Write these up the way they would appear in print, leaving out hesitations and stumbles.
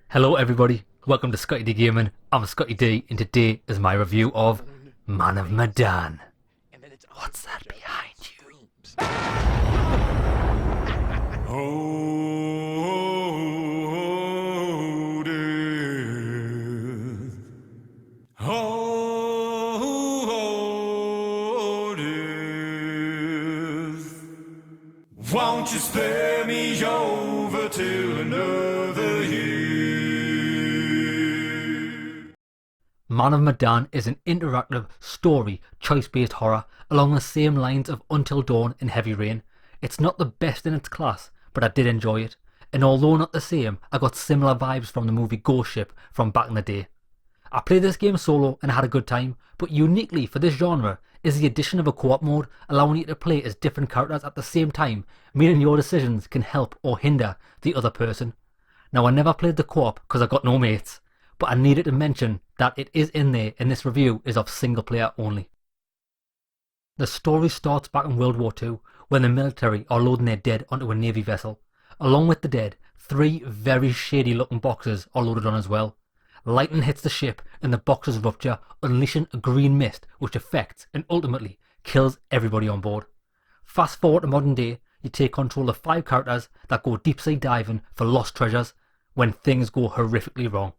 Hello everybody, welcome to ScottyDGaming. I'm ScottyD and today is my review of Man of Medan. What's that behind you? Oh, death. Oh, death. Won't you spare me over till another year? Man of Medan is an interactive story, choice-based horror along the same lines of Until Dawn and Heavy Rain. It's not the best in its class, but I did enjoy it. And although not the same, I got similar vibes from the movie Ghost Ship from back in the day. I played this game solo and had a good time, but uniquely for this genre is the addition of a co-op mode allowing you to play as different characters at the same time, meaning your decisions can help or hinder the other person. Now I never played the co-op because I got no mates, but I needed to mention that it is in there and this review is of single player only. The story starts back in World War II when the military are loading their dead onto a navy vessel. Along with the dead, 3 very shady looking boxes are loaded on as well. Lightning hits the ship and the boxes rupture, unleashing a green mist which affects and ultimately kills everybody on board. Fast forward to modern day, you take control of 5 characters that go deep sea diving for lost treasures when things go horrifically wrong.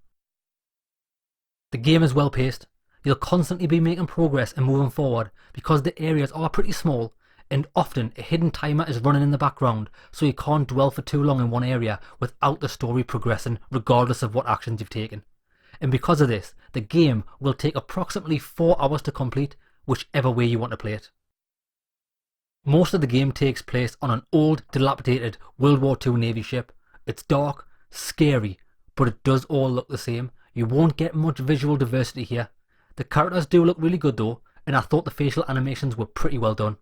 The game is well paced. You'll constantly be making progress and moving forward because the areas are pretty small and often a hidden timer is running in the background, so you can't dwell for too long in one area without the story progressing regardless of what actions you've taken. And because of this, the game will take approximately 4 hours to complete, whichever way you want to play it. Most of the game takes place on an old, dilapidated World War II Navy ship. It's dark, scary, but it does all look the same. You won't get much visual diversity here. The characters do look really good though, and I thought the facial animations were pretty well done.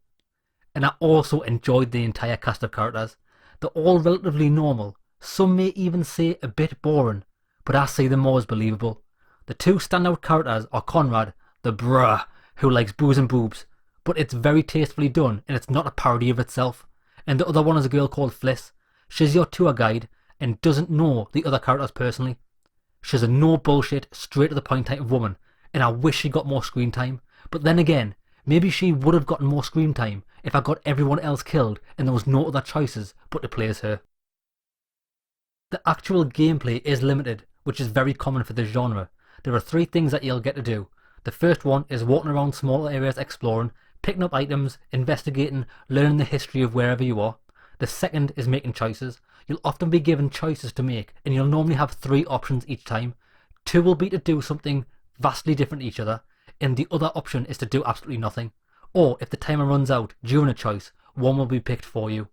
And I also enjoyed the entire cast of characters. They're all relatively normal, some may even say a bit boring, but I see them more as believable. The 2 standout characters are Conrad, the bruh, who likes booze and boobs, but it's very tastefully done and it's not a parody of itself. And the other one is a girl called Fliss. She's your tour guide and doesn't know the other characters personally. She's a no bullshit, straight to the point type of woman, and I wish she got more screen time. But then again, maybe she would have gotten more screen time if I got everyone else killed and there was no other choices but to play as her. The actual gameplay is limited, which is very common for this genre. There are 3 things that you'll get to do. The first one is walking around small areas exploring, picking up items, investigating, learning the history of wherever you are. The second is making choices. You'll often be given choices to make and you'll normally have 3 options each time. 2 will be to do something vastly different to each other, and the other option is to do absolutely nothing. Or if the timer runs out during a choice, 1 will be picked for you.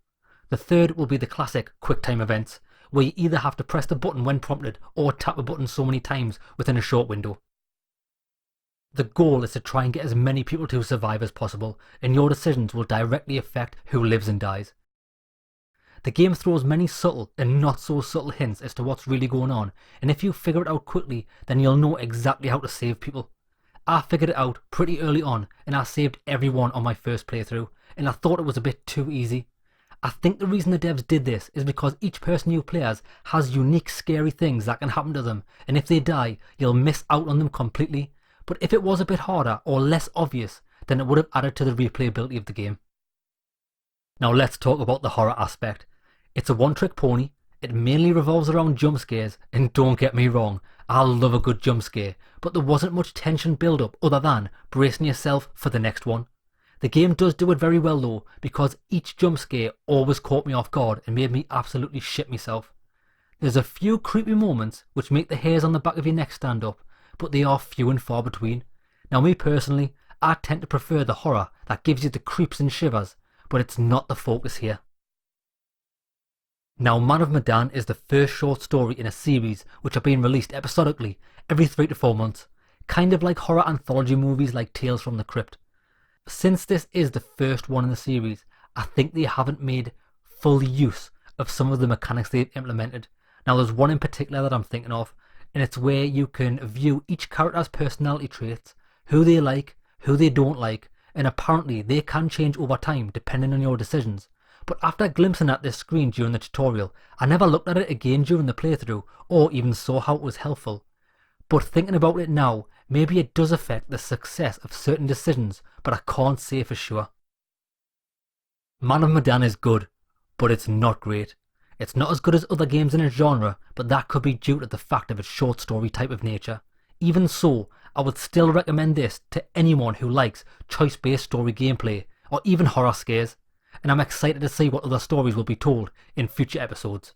The third will be the classic quick time events, where you either have to press the button when prompted or tap a button so many times within a short window. The goal is to try and get as many people to survive as possible, and your decisions will directly affect who lives and dies. The game throws many subtle and not so subtle hints as to what's really going on, and if you figure it out quickly, then you'll know exactly how to save people. I figured it out pretty early on and I saved everyone on my first playthrough, and I thought it was a bit too easy. I think the reason the devs did this is because each person you play as has unique scary things that can happen to them, and if they die, you'll miss out on them completely. But if it was a bit harder or less obvious, then it would have added to the replayability of the game. Now let's talk about the horror aspect. It's a one-trick pony, it mainly revolves around jump scares, and don't get me wrong, I love a good jump scare, but there wasn't much tension build up other than bracing yourself for the next one. The game does do it very well though, because each jump scare always caught me off guard and made me absolutely shit myself. There's a few creepy moments which make the hairs on the back of your neck stand up, but they are few and far between. Now me personally, I tend to prefer the horror that gives you the creeps and shivers, but it's not the focus here. Now Man of Medan is the first short story in a series which are being released episodically every 3 to 4 months, kind of like horror anthology movies like Tales from the Crypt. Since this is the first one in the series, I think they haven't made full use of some of the mechanics they've implemented. Now there's one in particular that I'm thinking of, and it's where you can view each character's personality traits, who they like, who they don't like, and apparently they can change over time depending on your decisions. but after glimpsing at this screen during the tutorial, I never looked at it again during the playthrough or even saw how it was helpful. But thinking about it now, maybe it does affect the success of certain decisions, but I can't say for sure. Man of Medan is good, but it's not great. It's not as good as other games in its genre, but that could be due to the fact of its short story type of nature. Even so, I would still recommend this to anyone who likes choice-based story gameplay, or even horror scares, and I'm excited to see what other stories will be told in future episodes.